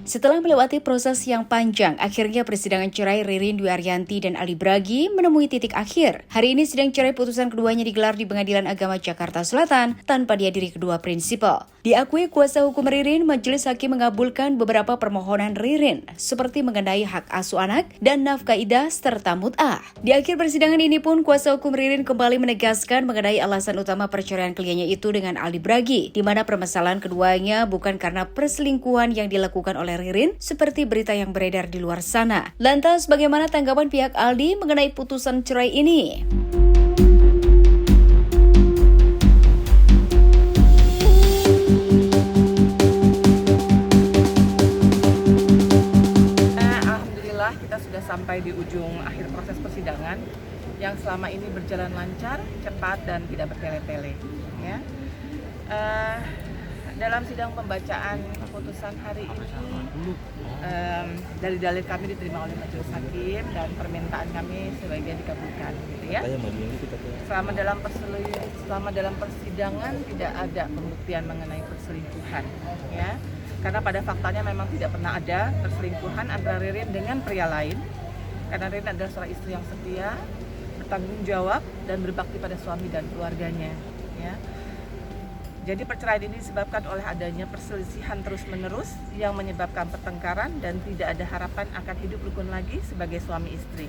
Setelah melewati proses yang panjang, akhirnya persidangan cerai Ririn Dwi Ariyanti dan Ali Bragi menemui titik akhir. Hari ini sidang cerai putusan keduanya digelar di Pengadilan Agama Jakarta Selatan tanpa dihadiri kedua prinsipal. Diakui kuasa hukum Ririn, majelis hakim mengabulkan beberapa permohonan Ririn, seperti mengenai hak asuh anak dan nafkah idah serta mut'ah. Di akhir persidangan ini pun, kuasa hukum Ririn kembali menegaskan mengenai alasan utama perceraian kliennya itu dengan Ali Bragi, di mana permasalahan keduanya bukan karena perselingkuhan yang dilakukan oleh Ririn seperti berita yang beredar di luar sana. Lantas bagaimana tanggapan pihak Aldi mengenai putusan cerai ini? Alhamdulillah kita sudah sampai di ujung akhir proses persidangan yang selama ini berjalan lancar, cepat dan tidak bertele-tele. Ya. Dalam sidang pembacaan putusan hari ini, dari dalil kami diterima oleh majelis hakim dan permintaan kami sebagian dikabulkan, gitu ya. Selama dalam persidangan tidak ada pembuktian mengenai perselingkuhan, ya. Karena pada faktanya memang tidak pernah ada perselingkuhan antara Ririn dengan pria lain. Karena Ririn adalah seorang istri yang setia, bertanggung jawab dan berbakti pada suami dan keluarganya, ya. Jadi perceraian ini disebabkan oleh adanya perselisihan terus-menerus yang menyebabkan pertengkaran dan tidak ada harapan akan hidup rukun lagi sebagai suami istri.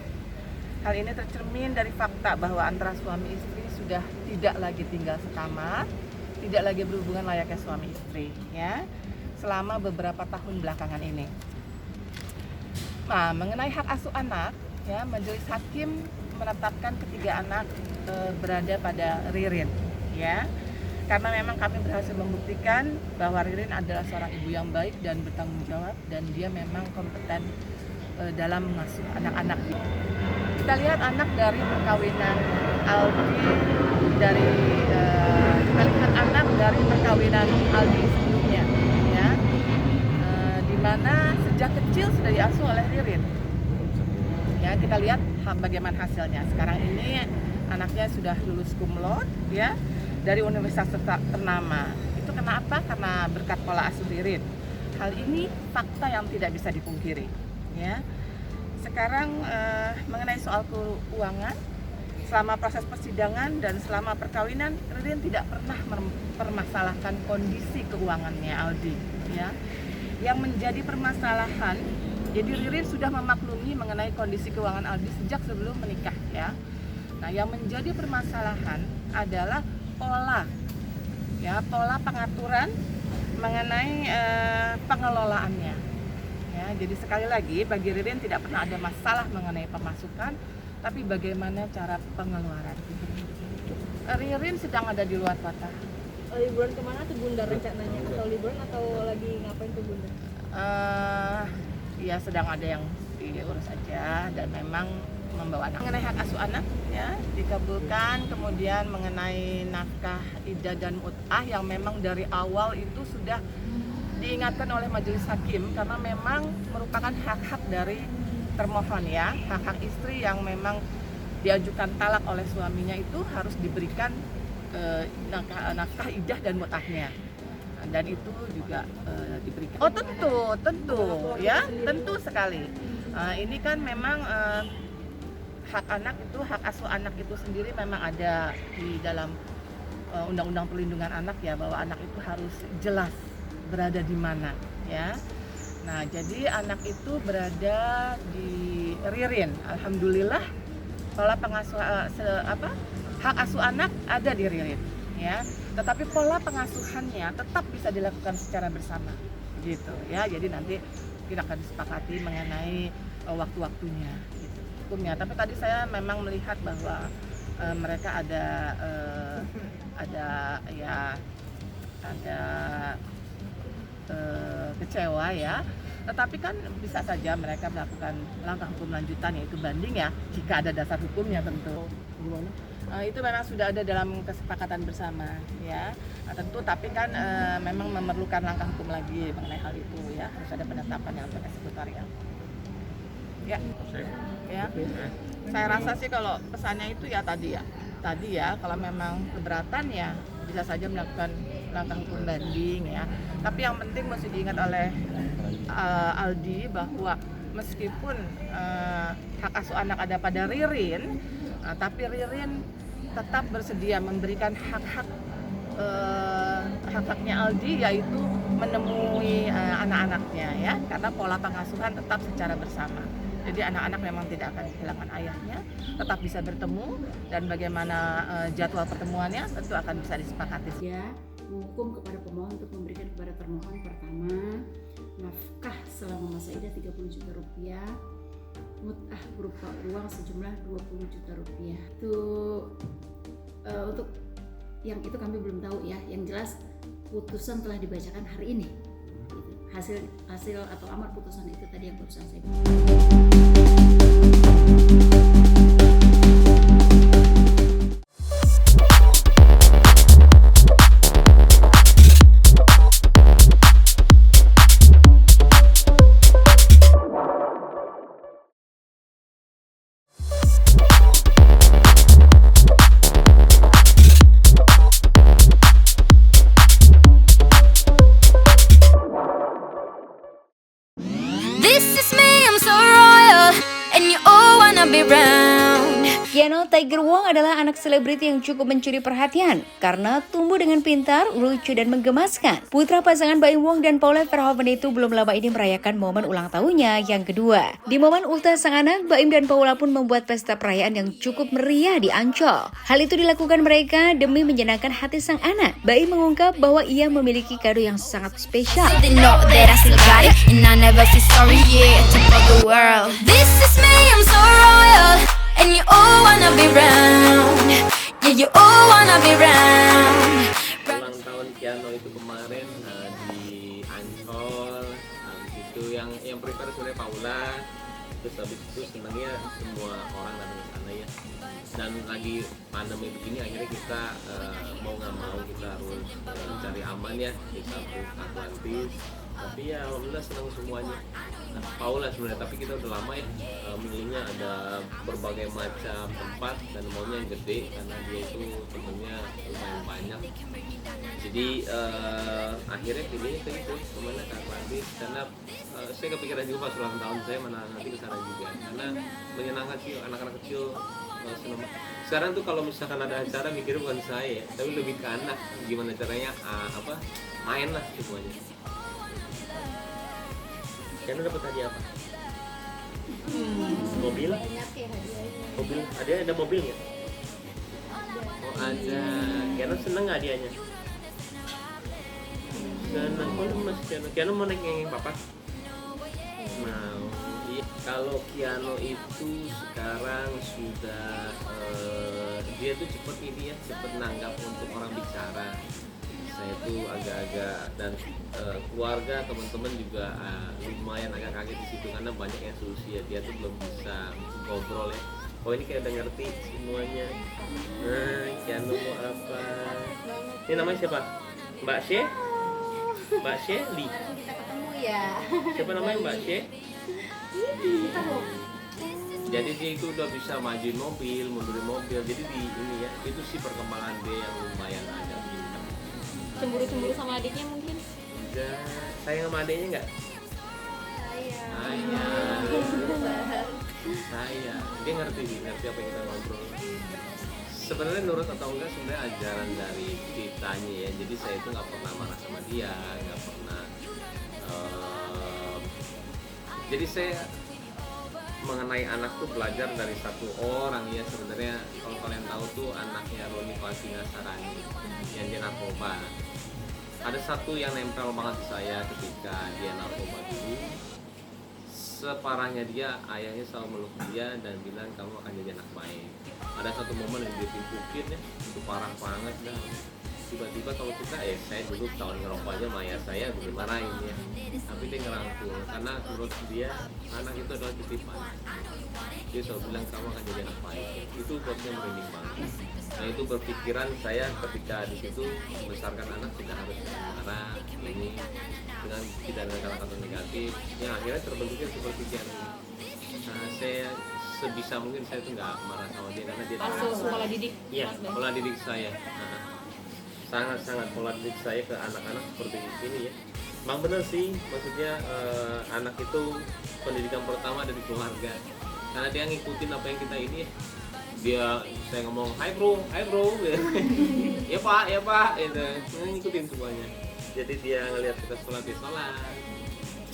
Hal ini tercermin dari fakta bahwa antara suami istri sudah tidak lagi tinggal sekamar, tidak lagi berhubungan layaknya suami istri, ya, selama beberapa tahun belakangan ini. Nah, mengenai hak asuh anak, ya, majelis hakim menetapkan ketiga anak berada pada Ririn, ya. Karena memang kami berhasil membuktikan bahwa Ririn adalah seorang ibu yang baik dan bertanggung jawab dan dia memang kompeten dalam mengasuh anak-anak. Kita lihat anak dari perkawinan Aldi sebelumnya, ya, di mana sejak kecil sudah diasuh oleh Ririn. Ya, kita lihat bagaimana hasilnya. Sekarang ini anaknya sudah lulus cum laude, ya, dari universitas ternama. Itu kenapa? Karena berkat pola asuh Ririn. Hal ini fakta yang tidak bisa dipungkiri, ya. Sekarang mengenai soal keuangan, selama proses persidangan dan selama perkawinan, Ririn tidak pernah mempermasalahkan kondisi keuangannya Aldi, ya. Yang menjadi permasalahan, jadi Ririn sudah memaklumi mengenai kondisi keuangan Aldi sejak sebelum menikah, ya. Nah, yang menjadi permasalahan adalah pola pengaturan mengenai pengelolaannya, ya. Jadi sekali lagi bagi Ririn tidak pernah ada masalah mengenai pemasukan, tapi bagaimana cara pengeluaran. Ririn sedang ada di luar kota. Liburan kemana tuh Bunda rencananya? Atau liburan atau lagi ngapain tuh Bunda? Ya sedang ada yang diurus aja dan memang membawa anak. Mengenai hak asuh anak, ya, dikabulkan. Kemudian mengenai nafkah idah dan mut'ah yang memang dari awal itu sudah diingatkan oleh majelis hakim karena memang merupakan hak-hak dari termohon, ya, hak-hak istri yang memang diajukan talak oleh suaminya itu harus diberikan nafkah idah dan mut'ahnya. Dan itu juga diberikan. Oh tentu, ya, tentu sekali. Ini kan memang hak anak itu, hak asuh anak itu sendiri memang ada di dalam Undang-Undang Perlindungan Anak, ya, bahwa anak itu harus jelas berada di mana, ya. Nah, jadi anak itu berada di Ririn. Alhamdulillah, pola hak asuh anak ada di Ririn, ya. Tetapi pola pengasuhannya tetap bisa dilakukan secara bersama, gitu, ya. Jadi nanti kita akan disepakati mengenai waktu-waktunya, gitu, hukumnya. Tapi tadi saya memang melihat bahwa mereka ada kecewa, ya. Tetapi kan bisa saja mereka melakukan langkah hukum lanjutan, yaitu banding, ya, jika ada dasar hukumnya tentu. Itu memang sudah ada dalam kesepakatan bersama, ya. Nah, tentu, tapi kan memang memerlukan langkah hukum lagi mengenai hal itu, ya. Harus ada penetapan yang bereksekutorial. Ya. Ya. Saya rasa sih kalau pesannya itu ya tadi ya kalau memang keberatan ya bisa saja melakukan langkah hukum banding ya. Tapi yang penting mesti diingat oleh Aldi bahwa meskipun hak asuh anak ada pada Ririn, tapi Ririn tetap bersedia memberikan hak-haknya Aldi, yaitu menemui anak-anaknya ya, karena pola pengasuhan tetap secara bersama. Jadi anak-anak memang tidak akan kehilangan ayahnya, tetap bisa bertemu, dan bagaimana jadwal pertemuannya tentu akan bisa disepakati. Ya, menghukum kepada pemohon untuk memberikan kepada termohon pertama nafkah selama masa idah 30 juta rupiah, mut'ah berupa uang sejumlah 20 juta rupiah. Itu untuk yang itu kami belum tahu ya. Yang jelas putusan telah dibacakan hari ini. Hasil atau amar putusan itu tadi yang barusan saya bilang. This is me, I'm so royal, and you all wanna be round. Keanu Tiger Wong adalah anak selebriti yang cukup mencuri perhatian karena tumbuh dengan pintar, lucu, dan menggemaskan. Putra pasangan Baim Wong dan Paula Verhoeven itu belum lama ini merayakan momen ulang tahunnya yang kedua. Di momen ultah sang anak, Baim dan Paula pun membuat pesta perayaan yang cukup meriah di Ancol. Hal itu dilakukan mereka demi menyenangkan hati sang anak. Baim mengungkap bahwa ia memiliki kado yang sangat spesial. So they know that I still got it, and I never feel sorry, yeah, to all the world. This is me, I'm so royal, and you all wanna be round. Yeah, you all wanna be round. Ulang tahun Keanu itu kemarin di Ancol, habis itu yang prepare sebenarnya Paula, terus habis itu sebenarnya semua orang datang ke sana ya. Dan lagi pandemi begini akhirnya kita mau nggak mau kita harus cari aman ya di satu Atlantis. Tapi ya alhamdulillah senang semuanya. Nah, Paula sebenarnya, tapi kita udah lama ya milihnya ada berbagai macam tempat dan maunya yang gede karena dia itu temennya lumayan banyak. Jadi akhirnya pilihnya ke itu kemana ke Atlantis karena saya kepikiran juga pas ulang tahun saya mana nanti ke sana juga karena menyenangkan sih anak-anak kecil. Senang. Sekarang tuh kalau misalkan ada acara mikir bukan saya tapi lebih ke anak gimana caranya main lah semuanya. Kalian dapat hadiah apa? Mobil? Mobil? Ada mobil nggak? Oh ada. Kalian seneng nggak hadiahnya? Seneng. Kalau masih Keanu mau naik yang papa? Mau. Iya. Kalau Keanu itu sekarang sudah dia tuh cepet ini ya, cepet nanggap untuk orang bicara. Saya tuh agak-agak dan keluarga teman-teman juga lumayan agak kaget di situ karena banyak yang seusia dia tuh belum bisa ngobrol ya. Oh ini kayak udah ngerti semuanya. Keanu mau apa? Ini namanya siapa? Mbak She? Mbak Shelly. Kita ketemu ya. Siapa namanya Mbak She? Jadi dia itu udah bisa majuin mobil, mundurin mobil. Jadi di ini ya, itu sih perkembangan dia yang lumayan agak pintar. Cemburu-cemburu sama adiknya mungkin? Enggak, sayang sama adiknya enggak? Sayang. Dia ngerti apa yang kita ngobrol. Sebenarnya nurut atau enggak sebenarnya ajaran dari ceritanya ya. Jadi saya itu nggak pernah marah sama dia, nggak pernah. Jadi saya mengenai anak tuh belajar dari satu orang ya sebenarnya. Kalau kalian tahu tuh anaknya Roni Palsina Sarani yang dia narkoba. Ada satu yang nempel banget di saya ketika dia narkoba dulu. Separahnya dia, ayahnya selalu meluk dia dan bilang kamu akan jadi anak baik. Ada satu momen yang dia timpukin ya, itu parah banget dah. Tiba-tiba kalau kita, saya dulu tahun ngerokok aja sama ayah saya dimarahin ya. Tapi dia ngerangkul, karena menurut dia anak itu adalah titipan. Dia selalu bilang kamu akan jadi anak baik. Itu buatnya merinding banget. Nah itu berpikiran saya ketika di situ membesarkan anak tidak harus marah ini dengan tidak dengan kata-kata negatif. Yang akhirnya terbentuknya seperti yang saya sebisa mungkin saya tuh nggak marah sama dia karena dia Asuh pola didik. Iya, pola didik saya. sangat-sangat pola didik saya ke anak-anak seperti ini ya. Memang benar sih, maksudnya anak itu pendidikan pertama dari keluarga, karena dia ngikutin apa yang kita ini ya. Dia saya ngomong hai bro ya pak itu ngikutin semuanya. Jadi dia ngelihat kita sholat dia sholat.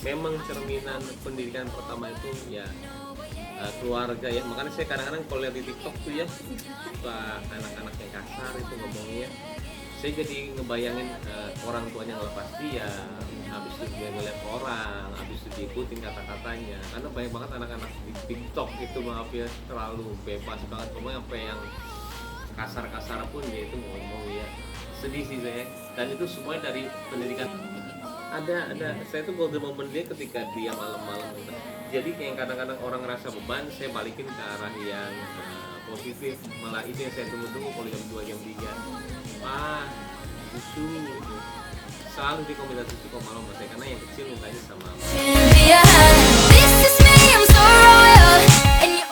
Memang cerminan pendidikan pertama itu ya keluarga ya. Makanya saya kadang-kadang kalau lihat di TikTok tuh ya, suka anak-anak yang kasar itu ngomongnya, saya jadi ngebayangin orang tuanya ngelepas dia, habis itu dia ngeliat orang, habis itu diikutin kata-katanya. Karena banyak banget anak-anak di TikTok itu, maaf ya, terlalu bebas banget ngomong, sampai yang kasar-kasar pun dia itu ngomong ya. Sedih sih saya. Dan itu semuanya dari pendidikan. Ada saya tuh golden moment dia ketika dia malam-malam. Jadi kayak kadang-kadang orang ngerasa beban, saya balikin ke arah yang positif. Malah itu yang saya tunggu-tunggu kalau jam 2 jam 3. Susu gitu. Selalu dikombinasi susu kok malam saya, karena yang kecil mintanya sama This is me, I'm so royal, and you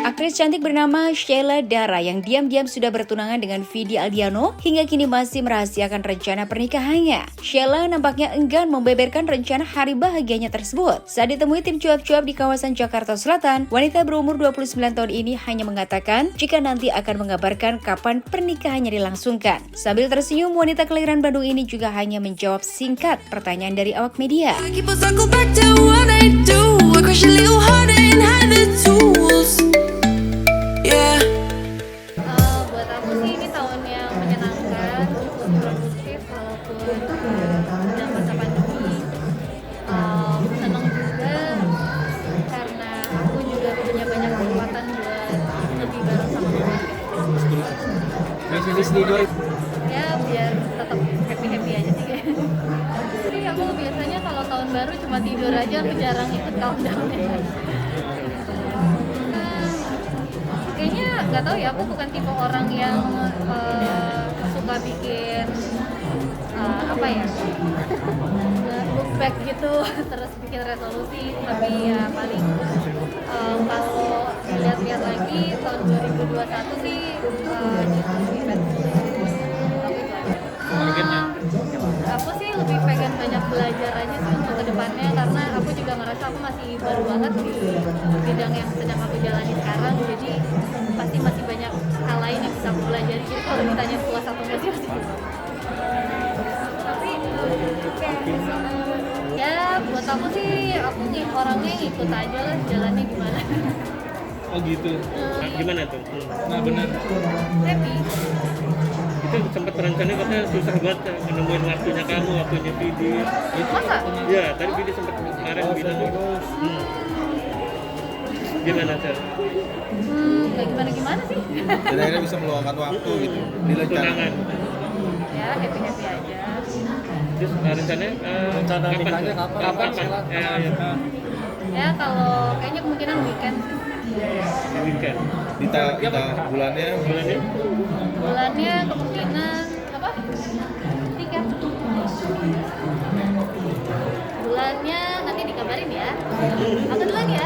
Aktris cantik bernama Sheila Dara yang diam-diam sudah bertunangan dengan Vidi Aldiano hingga kini masih merahasiakan rencana pernikahannya. Sheila nampaknya enggan membeberkan rencana hari bahagianya tersebut. Saat ditemui tim cuap-cuap di kawasan Jakarta Selatan, wanita berumur 29 tahun ini hanya mengatakan jika nanti akan mengabarkan kapan pernikahannya dilangsungkan. Sambil tersenyum, wanita kelahiran Bandung ini juga hanya menjawab singkat pertanyaan dari awak media. Buat aku sih ini tahun yang menyenangkan, cukup produktif walaupun dalam masa pandemi. Senang juga karena aku juga punya banyak kesempatan buat lebih bareng sama keluarga. Ya biar tetap happy aja sih kayak. Jadi aku biasanya kalau tahun baru cuma tidur aja, aku jarang ikut countdown-nya. Kayaknya nggak tahu ya, aku bukan tipe orang yang suka bikin apa ya look back gitu terus bikin resolusi, tapi ya paling kalau lihat-lihat lagi tahun 2021 sih aku sih lebih pengen banyak belajar aja sih untuk kedepannya, karena aku juga ngerasa aku masih baru banget di bidang yang sedang aku jalani sekarang, jadi pasti masih banyak hal lain yang bisa aku pelajari. Jadi kalau ditanya puas atau enggak sih masih tapi ya buat aku sih, aku nih orangnya ikut aja lah jalannya gimana. Oh gitu. Gimana tuh? Nah benar. Happy. Itu sempat rencana katanya susah banget menemuin waktunya kamu, waktunya Vidi. Masa? Ya, tadi Vidi sempat kemarin bilang gitu. Gimana Sel? Gak gimana sih. Dan akhirnya bisa meluangkan waktu gitu di Tunangan. Ya happy aja. Terus rencananya Rencana nikahnya kapan? Ya kalau kayaknya kemungkinan weekend. Weekend. Kita bulannya Bulannya kemungkinan apa? Tiket. Bulannya nanti dikabarin ya. Aku duluan ya.